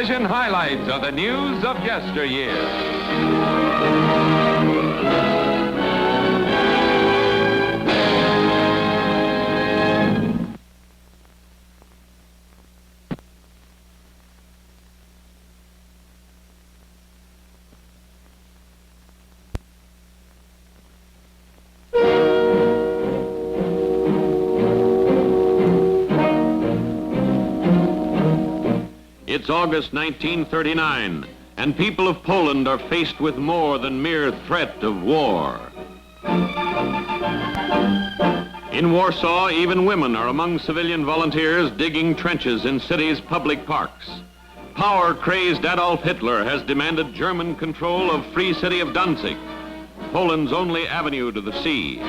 television highlights of the news of yesteryear. It's August 1939, and people of Poland are faced with more than mere threat of war. In Warsaw, even women are among civilian volunteers digging trenches in city's public parks. Power-crazed Adolf Hitler has demanded German control of free city of Danzig, Poland's only avenue to the sea.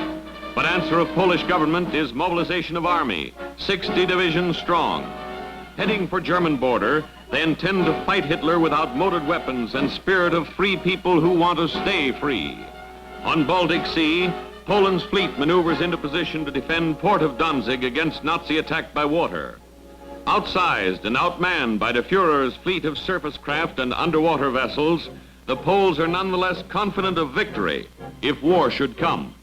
But answer of Polish government is mobilization of army, 60 divisions strong. Heading for German border, they intend to fight Hitler with outmoded weapons and spirit of free people who want to stay free. On Baltic Sea, Poland's fleet maneuvers into position to defend port of Danzig against Nazi attack by water. Outsized and outmanned by the Führer's fleet of surface craft and underwater vessels, the Poles are nonetheless confident of victory if war should come.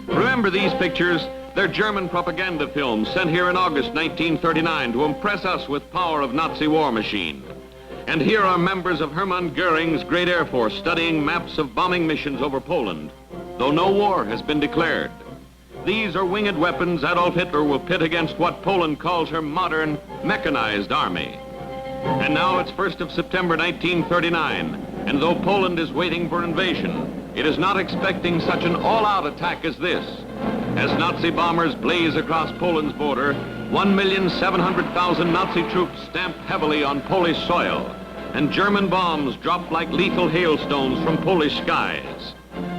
Remember these pictures? They're German propaganda films sent here in August 1939 to impress us with power of Nazi war machine. And here are members of Hermann Goering's great Air Force studying maps of bombing missions over Poland, though no war has been declared. These are winged weapons Adolf Hitler will pit against what Poland calls her modern, mechanized army. And now it's 1st of September 1939, and though Poland is waiting for invasion, it is not expecting such an all-out attack as this. As Nazi bombers blaze across Poland's border, 1,700,000 Nazi troops stamp heavily on Polish soil, and German bombs drop like lethal hailstones from Polish skies.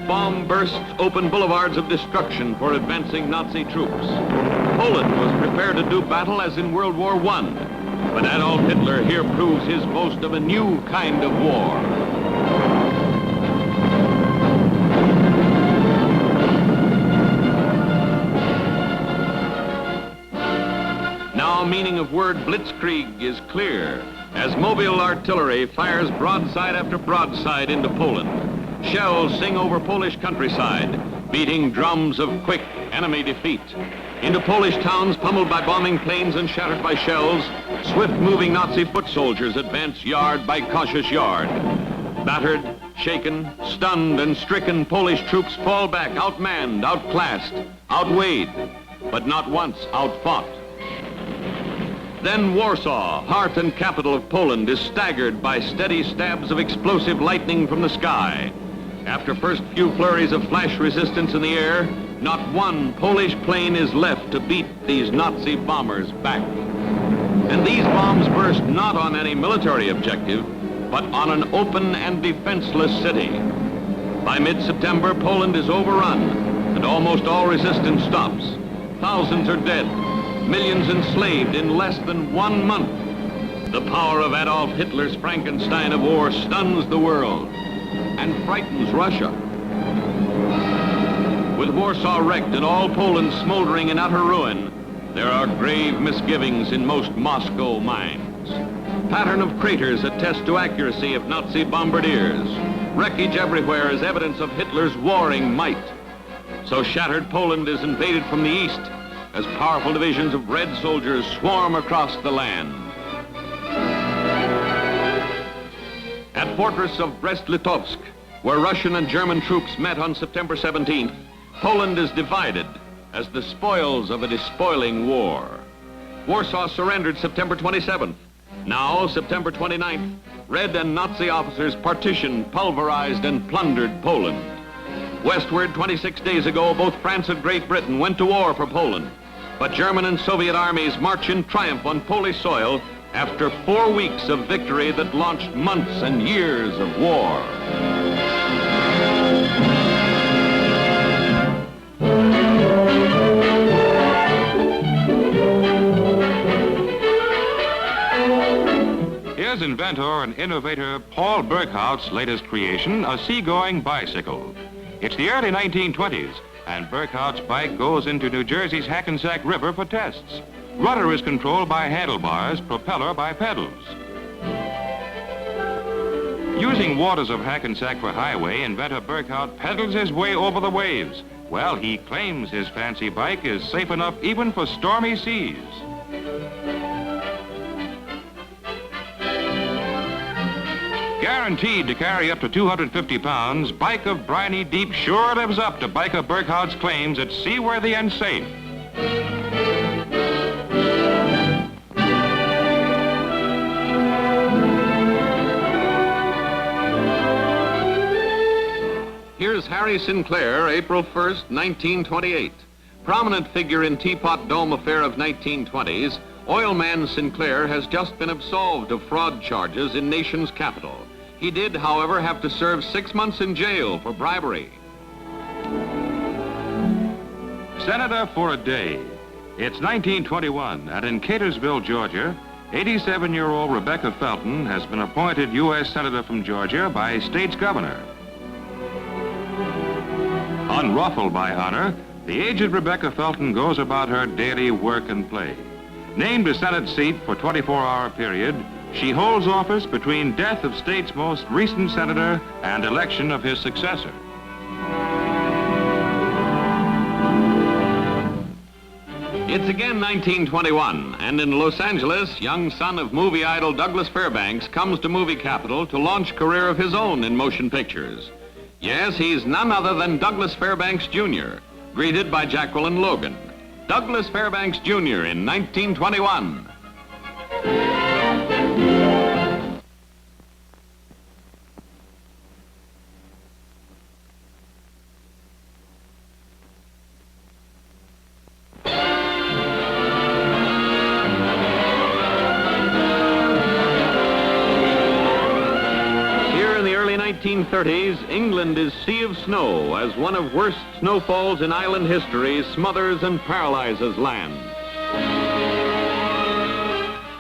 Bomb bursts open boulevards of destruction for advancing Nazi troops. Poland was prepared to do battle as in World War I, but Adolf Hitler here proves his boast of a new kind of war. Now, meaning of word blitzkrieg is clear, as mobile artillery fires broadside after broadside into Poland. Shells sing over Polish countryside, beating drums of quick enemy defeat. Into Polish towns pummeled by bombing planes and shattered by shells, swift-moving Nazi foot soldiers advance yard by cautious yard. Battered, shaken, stunned, and stricken Polish troops fall back outmanned, outclassed, outweighed, but not once outfought. Then Warsaw, heart and capital of Poland, is staggered by steady stabs of explosive lightning from the sky. After first few flurries of flash resistance in the air, not one Polish plane is left to beat these Nazi bombers back. And these bombs burst not on any military objective, but on an open and defenseless city. By mid-September, Poland is overrun, and almost all resistance stops. Thousands are dead. Millions enslaved in less than 1 month. The power of Adolf Hitler's Frankenstein of war stuns the world and frightens Russia. With Warsaw wrecked and all Poland smoldering in utter ruin, there are grave misgivings in most Moscow minds. Pattern of craters attest to accuracy of Nazi bombardiers. Wreckage everywhere is evidence of Hitler's warring might. So shattered Poland is invaded from the east, as powerful divisions of Red soldiers swarm across the land. At fortress of Brest-Litovsk, where Russian and German troops met on September 17th, Poland is divided as the spoils of a despoiling war. Warsaw surrendered September 27th. Now, September 29th, Red and Nazi officers partitioned, pulverized, and plundered Poland. Westward, 26 days ago, both France and Great Britain went to war for Poland. But German and Soviet armies march in triumph on Polish soil after 4 weeks of victory that launched months and years of war. Here's inventor and innovator Paul Burkhart's latest creation, a seagoing bicycle. It's the early 1920s, and Burkhart's bike goes into New Jersey's Hackensack River for tests. Rudder is controlled by handlebars, propeller by pedals. Using waters of Hackensack for highway, inventor Burkhart pedals his way over the waves. Well, he claims his fancy bike is safe enough even for stormy seas. Guaranteed to carry up to 250 pounds, Bike of Briny Deep sure lives up to Biker Burkhart's claims it's seaworthy and safe. Here's Harry Sinclair, April 1st, 1928. Prominent figure in Teapot Dome affair of 1920s, oilman Sinclair has just been absolved of fraud charges in nation's capital. He did, however, have to serve 6 months in jail for bribery. Senator for a day. It's 1921, and in Catonsville, Georgia, 87-year-old Rebecca Felton has been appointed U.S. Senator from Georgia by state's governor. Unruffled by honor, the aged Rebecca Felton goes about her daily work and play. Named a Senate seat for a 24-hour period, she holds office between death of state's most recent senator and election of his successor. It's again 1921, and in Los Angeles, young son of movie idol Douglas Fairbanks comes to movie capital to launch a career of his own in motion pictures. Yes, he's none other than Douglas Fairbanks Jr., greeted by Jacqueline Logan. Douglas Fairbanks Jr. in 1921. Here in the early 1930s, England is sea of snow as one of worst snowfalls in island history smothers and paralyzes land.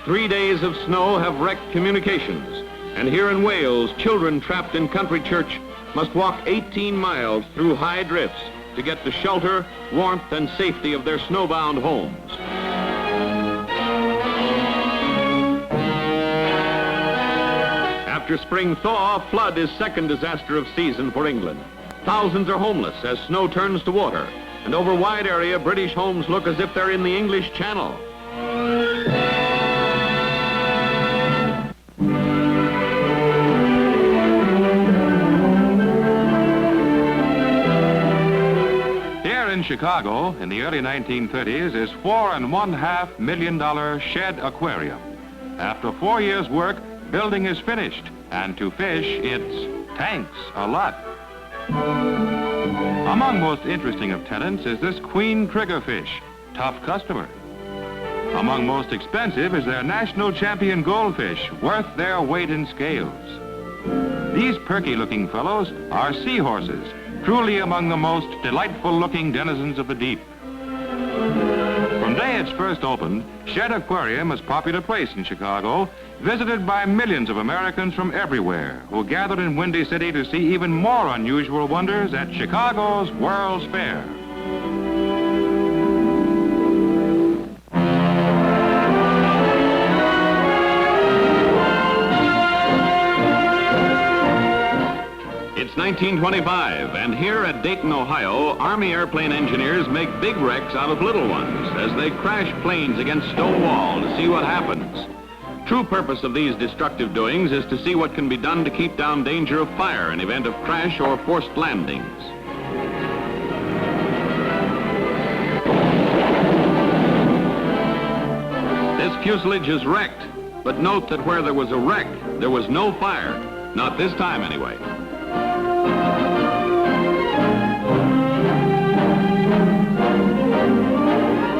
3 days of snow have wrecked communications, and here in Wales, children trapped in country church must walk 18 miles through high drifts to get the shelter, warmth, and safety of their snowbound homes. After spring thaw, flood is second disaster of season for England. Thousands are homeless as snow turns to water, and over wide area, British homes look as if they're in the English Channel. Here in Chicago, in the early 1930s, is $4.5 million Shedd Aquarium. After 4 years' work, building is finished, and to fish, it's tanks a lot. Among most interesting of tenants is this queen triggerfish, tough customer. Among most expensive is their national champion goldfish, worth their weight in scales. These perky-looking fellows are seahorses, truly among the most delightful-looking denizens of the deep. From the day it's first opened, Shedd Aquarium is a popular place in Chicago, visited by millions of Americans from everywhere who gathered in Windy City to see even more unusual wonders at Chicago's World's Fair. It's 1925, and here at Dayton, Ohio, Army airplane engineers make big wrecks out of little ones as they crash planes against stone wall to see what happens. True purpose of these destructive doings is to see what can be done to keep down danger of fire in event of crash or forced landings. This fuselage is wrecked, but note that where there was a wreck, there was no fire. Not this time, anyway.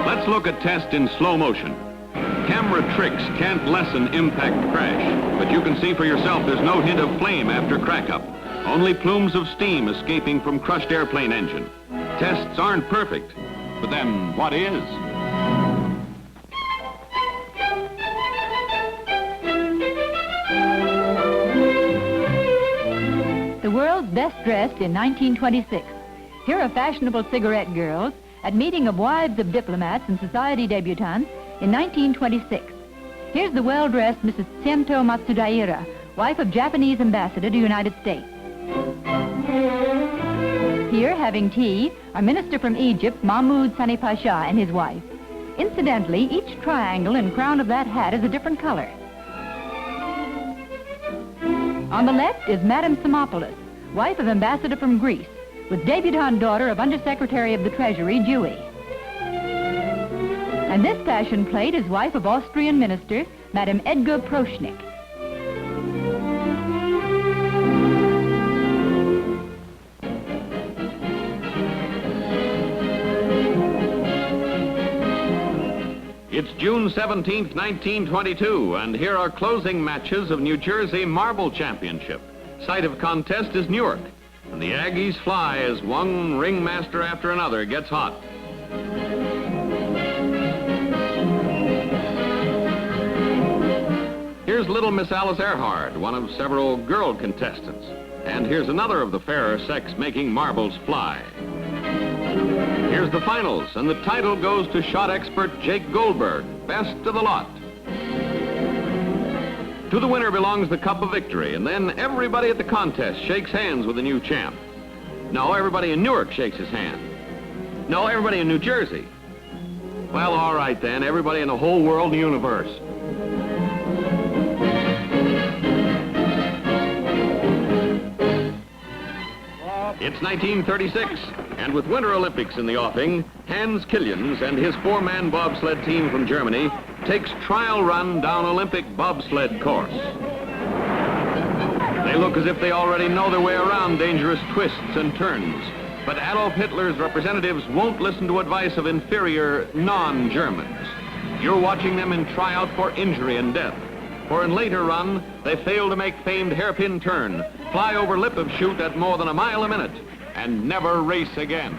Let's look at test in slow motion. Camera tricks can't lessen impact crash, but you can see for yourself there's no hint of flame after crack-up. Only plumes of steam escaping from crushed airplane engine. Tests aren't perfect, but then what is? The world's best dressed in 1926. Here are fashionable cigarette girls at meeting of wives of diplomats and society debutantes in 1926. Here's the well-dressed Mrs. Madame Matsudaira, wife of Japanese ambassador to the United States. Here, having tea, are Minister from Egypt, Mahmoud Sani Pasha, and his wife. Incidentally, each triangle and crown of that hat is a different color. On the left is Madame Samopoulos, wife of ambassador from Greece, with debutante daughter of Undersecretary of the Treasury, Dewey. And this fashion plate is wife of Austrian minister, Madame Edgar Prochnik. It's June 17th, 1922, and here are closing matches of New Jersey Marble Championship. Site of contest is Newark, and the Aggies fly as one ringmaster after another gets hot. Here's little Miss Alice Earhart, one of several girl contestants. And here's another of the fairer sex making marbles fly. Here's the finals, and the title goes to shot expert Jake Goldberg, best of the lot. To the winner belongs the cup of victory, and then everybody at the contest shakes hands with the new champ. No, everybody in Newark shakes his hand. No, everybody in New Jersey. Well, all right then, everybody in the whole world and universe. It's 1936, and with Winter Olympics in the offing, Hans Killians and his four-man bobsled team from Germany takes trial run down Olympic bobsled course. They look as if they already know their way around dangerous twists and turns, but Adolf Hitler's representatives won't listen to advice of inferior non-Germans. You're watching them in tryout for injury and death, for in later run, they fail to make famed hairpin turn, fly over lip of chute at more than a mile a minute, and never race again.